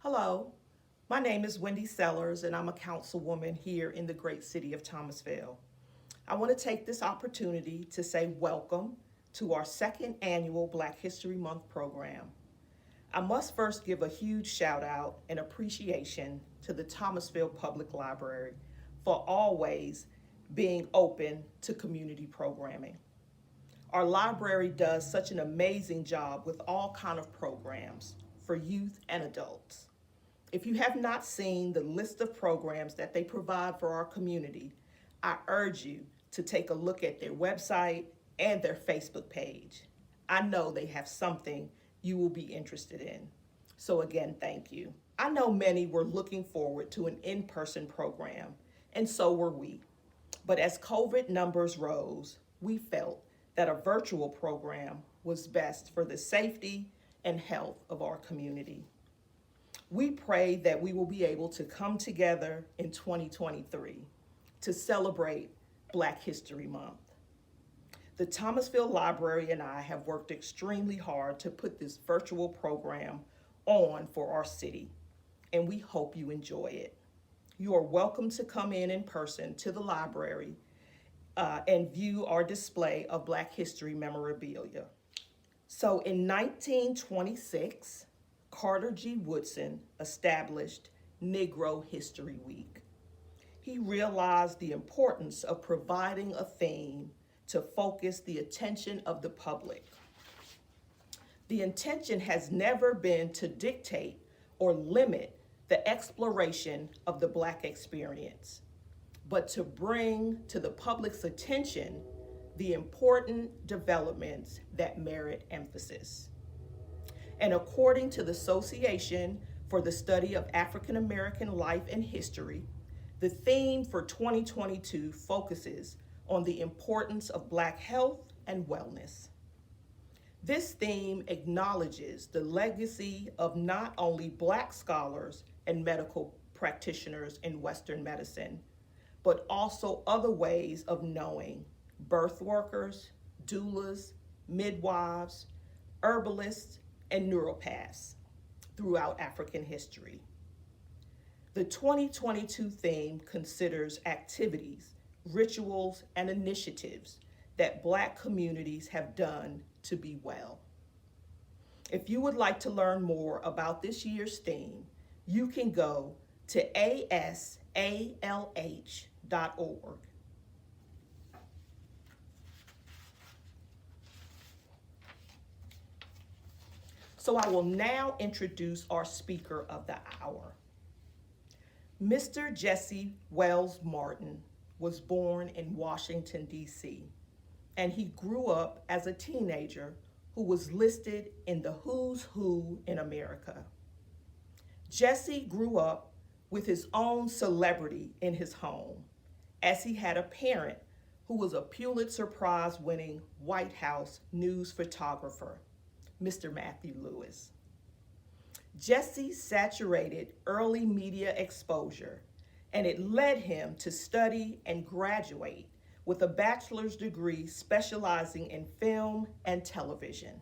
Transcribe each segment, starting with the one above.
Hello, my name is Wendy Sellars, and I'm a councilwoman here in the great city of Thomasville. I want to take this opportunity to say welcome to our second annual Black History Month program. I must first give a huge shout out and appreciation to the Thomasville Public Library for always being open to community programming. Our library does such an amazing job with all kinds of programs for youth and adults. If you have not seen the list of programs that they provide for our community, I urge you to take a look at their website and their Facebook page. I know they have something you will be interested in. So again, thank you. I know many were looking forward to an in-person program, and so were we. But as COVID numbers rose, we felt that a virtual program was best for the safety and health of our community. We pray that we will be able to come together in 2023 to celebrate Black History Month. The Thomasville Library and I have worked extremely hard to put this virtual program on for our city, and we hope you enjoy it. You are welcome to come in person to the library and view our display of Black history memorabilia. So in 1926, Carter G. Woodson established Negro History Week. He realized the importance of providing a theme to focus the attention of the public. The intention has never been to dictate or limit the exploration of the Black experience, but to bring to the public's attention the important developments that merit emphasis. And according to the Association for the Study of African American Life and History, the theme for 2022 focuses on the importance of Black health and wellness. This theme acknowledges the legacy of not only Black scholars and medical practitioners in Western medicine, but also other ways of knowing: birth workers, doulas, midwives, herbalists, and neuropaths throughout African history. The 2022 theme considers activities, rituals, and initiatives that Black communities have done to be well. If you would like to learn more about this year's theme, you can go to asalh.org. So I will now introduce our speaker of the hour. Mr. Jesse Wells Martin was born in Washington, D.C., and he grew up as a teenager who was listed in the Who's Who in America. Jesse grew up with his own celebrity in his home, as he had a parent who was a Pulitzer Prize-winning White House news photographer, Mr. Matthew Lewis. Jesse saturated early media exposure, and it led him to study and graduate with a bachelor's degree specializing in film and television.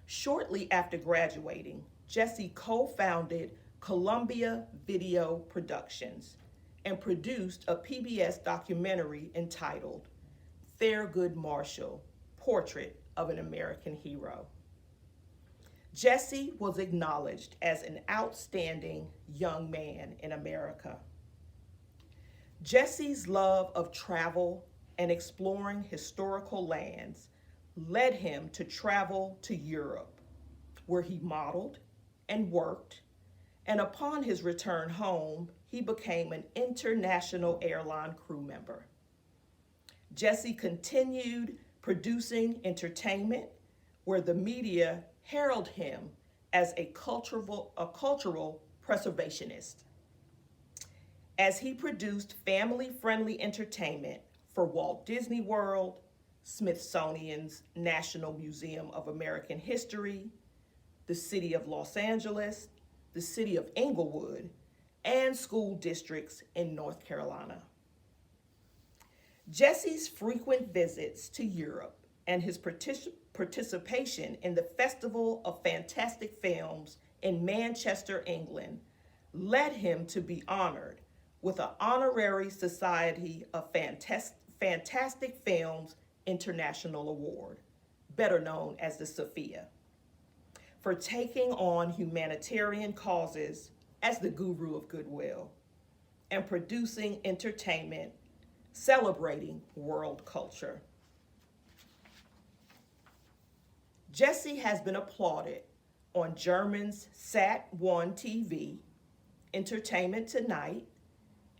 Shortly after graduating, Jesse co-founded Columbia Video Productions and produced a PBS documentary entitled Thurgood Marshall: Portrait of an American Hero. Jesse was acknowledged as an outstanding young man in America. Jesse's love of travel and exploring historical lands led him to travel to Europe, where he modeled and worked, and upon his return home, he became an international airline crew member. Jesse continued producing entertainment, where the media heralded him as a cultural preservationist. As he produced family-friendly entertainment for Walt Disney World, Smithsonian's National Museum of American History, the City of Los Angeles, the City of Inglewood, and school districts in North Carolina. Jesse's frequent visits to Europe and his participation in the Festival of Fantastic Films in Manchester, England, led him to be honored with an Honorary Society of Fantastic Films International Award, better known as the Sophia, for taking on humanitarian causes as the guru of goodwill and producing entertainment celebrating world culture. Jesse has been applauded on German's Sat1 TV, Entertainment Tonight,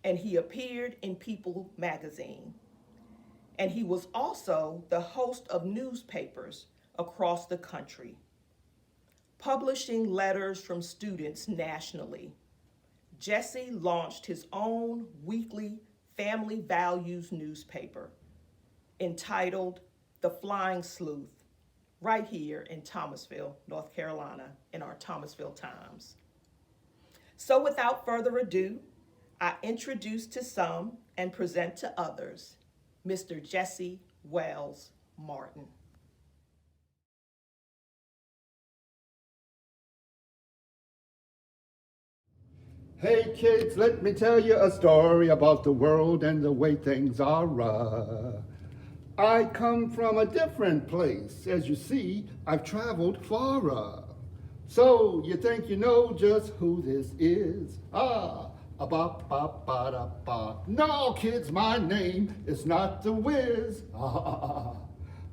and he appeared in People magazine. And he was also the host of newspapers across the country, publishing letters from students nationally. Jesse launched his own weekly family values newspaper entitled The Flying Sleuth, right here in Thomasville, North Carolina, in our Thomasville Times. So without further ado, I introduce to some and present to others, Mr. Jesse Wells Martin. Hey kids, let me tell you a story about the world and the way things are. I come from a different place. As you see, I've traveled far. So you think you know just who this is? No, kids, my name is not the Wiz.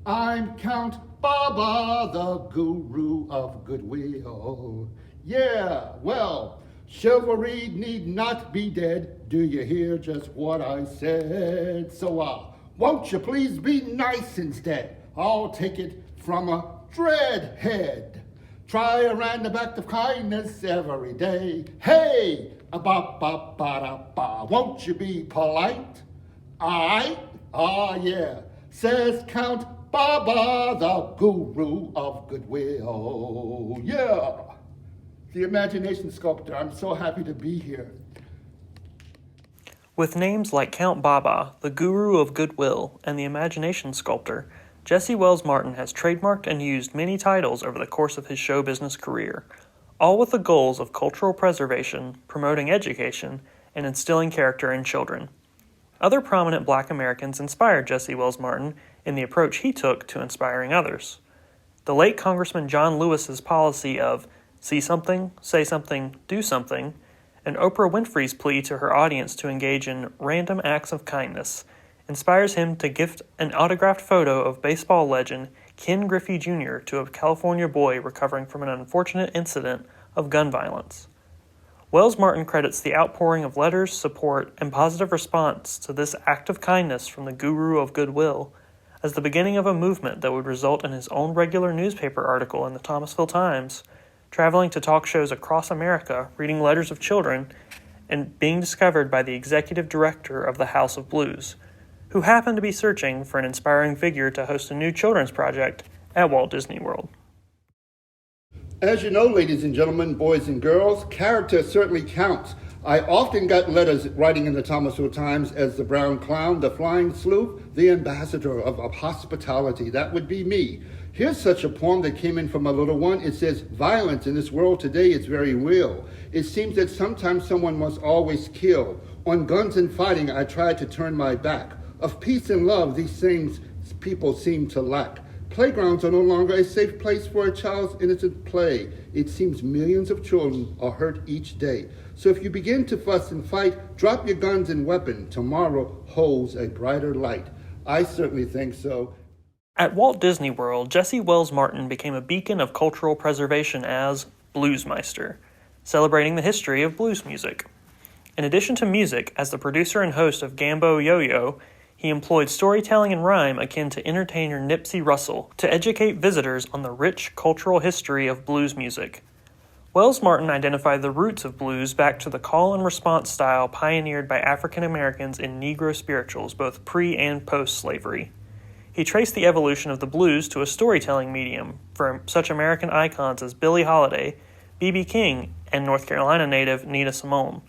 I'm Count Baba, the guru of goodwill. Yeah, well, chivalry need not be dead. Do you hear just what I said? So, won't you please be nice instead? I'll take it from a dreadhead. Try a random act of kindness every day. Hey, won't you be polite? Yeah, says Count Baba, the guru of goodwill. Yeah. The imagination sculptor, I'm so happy to be here. With names like Count Baba, the guru of goodwill, and the imagination sculptor, Jesse Wells Martin has trademarked and used many titles over the course of his show business career, all with the goals of cultural preservation, promoting education, and instilling character in children. Other prominent Black Americans inspired Jesse Wells Martin in the approach he took to inspiring others. The late Congressman John Lewis's policy of see something, say something, do something, and Oprah Winfrey's plea to her audience to engage in random acts of kindness inspires him to gift an autographed photo of baseball legend Ken Griffey Jr. to a California boy recovering from an unfortunate incident of gun violence. Wells Martin credits the outpouring of letters, support, and positive response to this act of kindness from the guru of goodwill as the beginning of a movement that would result in his own regular newspaper article in the Thomasville Times, traveling to talk shows across America, reading letters of children, and being discovered by the executive director of the House of Blues, who happened to be searching for an inspiring figure to host a new children's project at Walt Disney World. As you know, ladies and gentlemen, boys and girls, character certainly counts. I often got letters writing in the Thomasville Times as the brown clown, the flying sleuth, the ambassador of hospitality. That would be me. Here's such a poem that came in from a little one. It says, violence in this world today is very real. It seems that sometimes someone must always kill. On guns and fighting, I tried to turn my back. Of peace and love, these things people seem to lack. Playgrounds are no longer a safe place for a child's innocent play. It seems millions of children are hurt each day. So if you begin to fuss and fight, drop your guns and weapon. Tomorrow holds a brighter light. I certainly think so. At Walt Disney World, Jesse Wells Martin became a beacon of cultural preservation as Bluesmeister, celebrating the history of blues music. In addition to music, as the producer and host of Gambo Yo-Yo, he employed storytelling and rhyme akin to entertainer Nipsey Russell to educate visitors on the rich cultural history of blues music. Wells Martin identified the roots of blues back to the call and response style pioneered by African Americans in Negro spirituals both pre- and post-slavery. He traced the evolution of the blues to a storytelling medium for such American icons as Billie Holiday, B.B. King, and North Carolina native Nina Simone,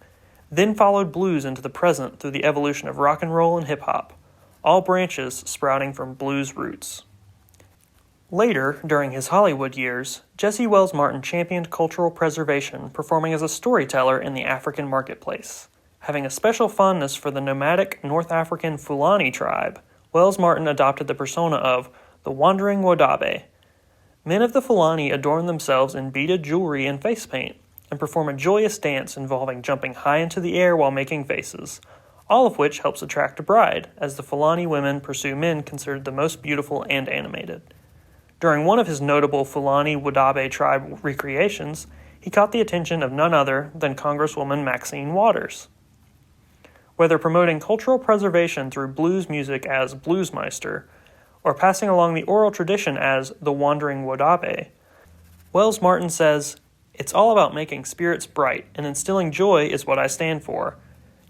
then followed blues into the present through the evolution of rock and roll and hip-hop, all branches sprouting from blues roots. Later, during his Hollywood years, Jesse Wells Martin championed cultural preservation, performing as a storyteller in the African marketplace. Having a special fondness for the nomadic North African Fulani tribe, Wells Martin adopted the persona of the Wandering Wodabe. Men of the Fulani adorn themselves in beaded jewelry and face paint, and perform a joyous dance involving jumping high into the air while making faces, all of which helps attract a bride, as the Fulani women pursue men considered the most beautiful and animated. During one of his notable Fulani Wodabe tribe recreations, he caught the attention of none other than Congresswoman Maxine Waters. Whether promoting cultural preservation through blues music as Bluesmeister, or passing along the oral tradition as the Wandering Wodabe, Wells Martin says, "It's all about making spirits bright, and instilling joy is what I stand for.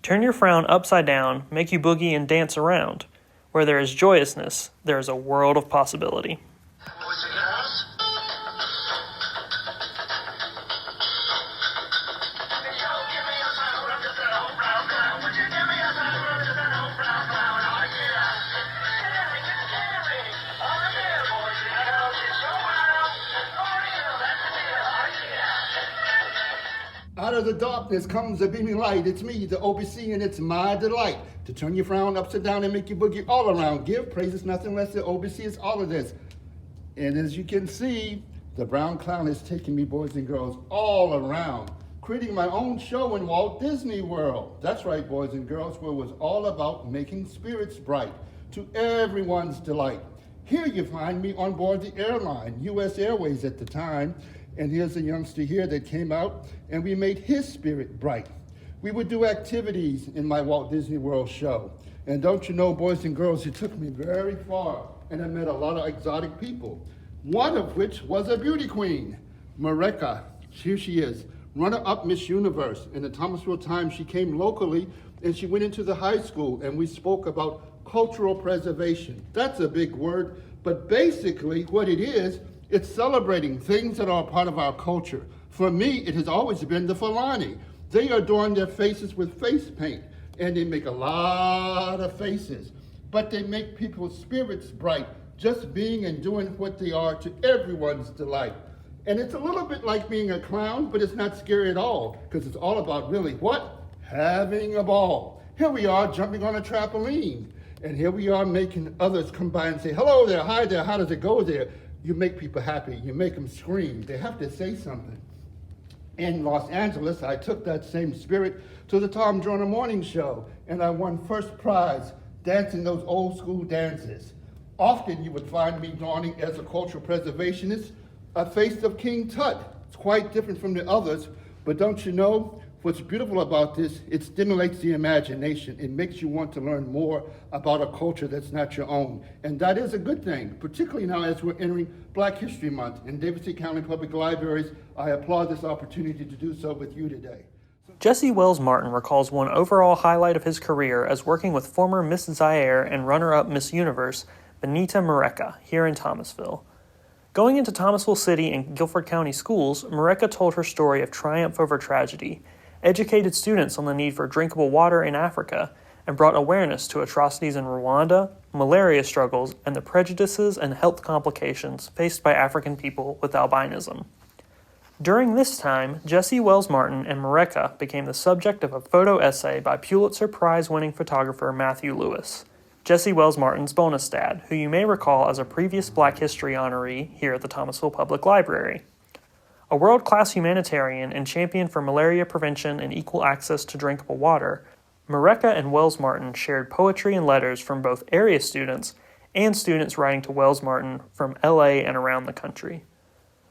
Turn your frown upside down, make you boogie and dance around. Where there is joyousness, there is a world of possibility." Out of the darkness comes a beaming light. It's me, the OBC, and it's my delight to turn your frown upside down and make you boogie all around. Give praises nothing less. The OBC is all of this. And as you can see, the brown clown is taking me, boys and girls, all around, creating my own show in Walt Disney World. That's right, boys and girls, where it was all about making spirits bright to everyone's delight. Here you find me on board the airline, U.S. Airways at the time. And here's a youngster here that came out, and we made his spirit bright. We would do activities in my Walt Disney World show. And don't you know, boys and girls, it took me very far, and I met a lot of exotic people, one of which was a beauty queen, Mareka. Here she is, runner-up Miss Universe. In the Thomasville Times, she came locally, and she went into the high school, and we spoke about cultural preservation. That's a big word, but basically what it is, it's celebrating things that are a part of our culture. For me, it has always been the Fulani. They adorn their faces with face paint, and they make a lot of faces, but they make people's spirits bright, just being and doing what they are to everyone's delight. And it's a little bit like being a clown, but it's not scary at all, because it's all about really what? Having a ball. Here we are jumping on a trampoline, and here we are making others come by and say, hello there, hi there, how does it go there? You make people happy, you make them scream, they have to say something. In Los Angeles, I took that same spirit to the Tom Joyner Morning Show, and I won first prize dancing those old school dances. Often you would find me donning as a cultural preservationist a face of King Tut. It's quite different from the others, but don't you know, what's beautiful about this, it stimulates the imagination. It makes you want to learn more about a culture that's not your own. And that is a good thing, particularly now as we're entering Black History Month. In Davidson County Public Libraries, I applaud this opportunity to do so with you today. Jesse Wells Martin recalls one overall highlight of his career as working with former Miss Zaire and runner-up Miss Universe, Benita Mareka, here in Thomasville. Going into Thomasville City and Guilford County schools, Mareka told her story of triumph over tragedy, educated students on the need for drinkable water in Africa, and brought awareness to atrocities in Rwanda, malaria struggles, and the prejudices and health complications faced by African people with albinism. During this time, Jesse Wells Martin and Mareka became the subject of a photo essay by Pulitzer Prize-winning photographer Matthew Lewis, Jesse Wells Martin's bonus dad, who you may recall as a previous Black History honoree here at the Thomasville Public Library. A world-class humanitarian and champion for malaria prevention and equal access to drinkable water, Mareka and Wells Martin shared poetry and letters from both area students and students writing to Wells Martin from LA and around the country.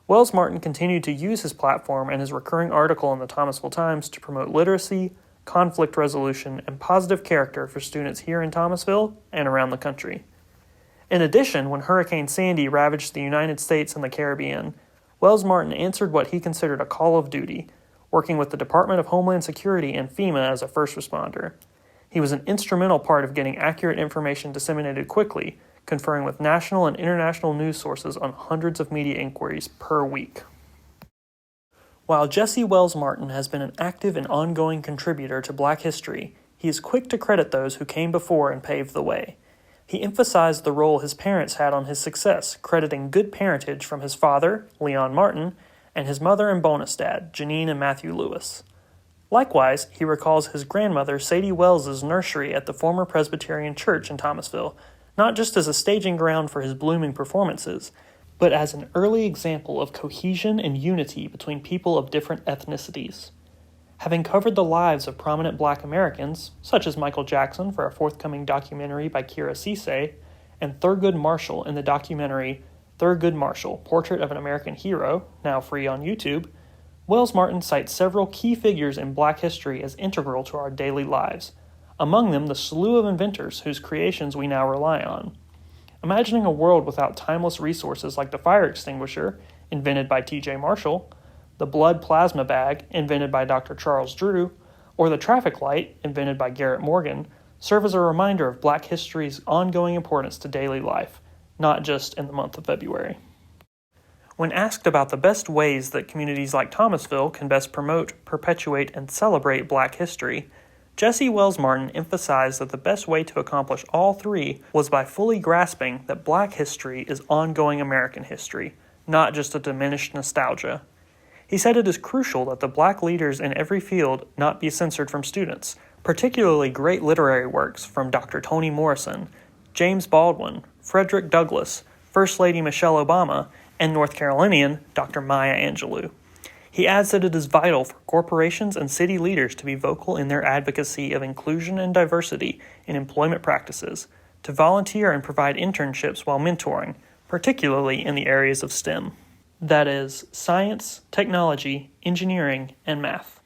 Wells Martin continued to use his platform and his recurring article in the Thomasville Times to promote literacy, conflict resolution, and positive character for students here in Thomasville and around the country. In addition, when Hurricane Sandy ravaged the United States and the Caribbean, Wells Martin answered what he considered a call of duty, working with the Department of Homeland Security and FEMA as a first responder. He was an instrumental part of getting accurate information disseminated quickly, conferring with national and international news sources on hundreds of media inquiries per week. While Jesse Wells Martin has been an active and ongoing contributor to Black history, he is quick to credit those who came before and paved the way. He emphasized the role his parents had on his success, crediting good parentage from his father, Leon Martin, and his mother and bonus dad, Janine and Matthew Lewis. Likewise, he recalls his grandmother, Sadie Wells's nursery at the former Presbyterian church in Thomasville, not just as a staging ground for his blooming performances, but as an early example of cohesion and unity between people of different ethnicities. Having covered the lives of prominent Black Americans, such as Michael Jackson for a forthcoming documentary by Kira Cisse, and Thurgood Marshall in the documentary Thurgood Marshall, Portrait of an American Hero, now free on YouTube, Wells Martin cites several key figures in Black history as integral to our daily lives, among them the slew of inventors whose creations we now rely on. Imagining a world without timeless resources like the fire extinguisher, invented by T.J. Marshall, the blood plasma bag, invented by Dr. Charles Drew, or the traffic light, invented by Garrett Morgan, serve as a reminder of Black history's ongoing importance to daily life, not just in the month of February. When asked about the best ways that communities like Thomasville can best promote, perpetuate, and celebrate Black history, Jesse Wells Martin emphasized that the best way to accomplish all three was by fully grasping that Black history is ongoing American history, not just a diminished nostalgia. He said it is crucial that the Black leaders in every field not be censored from students, particularly great literary works from Dr. Toni Morrison, James Baldwin, Frederick Douglass, First Lady Michelle Obama, and North Carolinian Dr. Maya Angelou. He adds that it is vital for corporations and city leaders to be vocal in their advocacy of inclusion and diversity in employment practices, to volunteer and provide internships while mentoring, particularly in the areas of STEM. That is, science, technology, engineering, and math.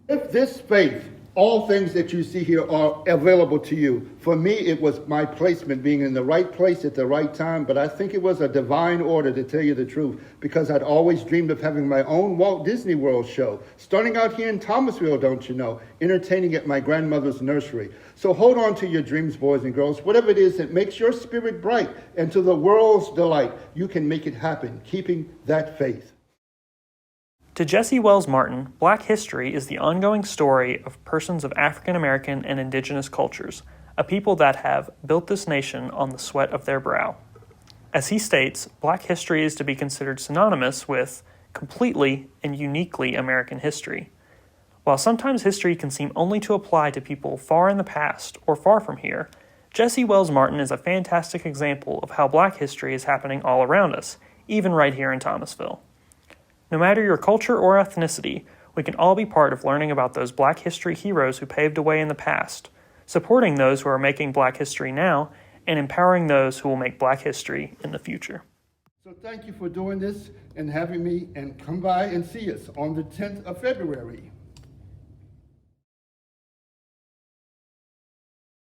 If this faith, all things that you see here are available to you. For me, it was my placement, being in the right place at the right time, but I think it was a divine order, to tell you the truth, because I'd always dreamed of having my own Walt Disney World show, starting out here in Thomasville, don't you know, entertaining at my grandmother's nursery. So hold on to your dreams, boys and girls. Whatever it is that makes your spirit bright, and to the world's delight, you can make it happen, keeping that faith. To Jesse Wells Martin, Black history is the ongoing story of persons of African American and indigenous cultures, a people that have built this nation on the sweat of their brow. As he states, Black history is to be considered synonymous with completely and uniquely American history. While sometimes history can seem only to apply to people far in the past or far from here, Jesse Wells Martin is a fantastic example of how Black history is happening all around us, even right here in Thomasville. No matter your culture or ethnicity, we can all be part of learning about those Black history heroes who paved a way in the past, supporting those who are making Black history now, and empowering those who will make Black history in the future. So thank you for doing this and having me, and come by and see us on the 10th of February.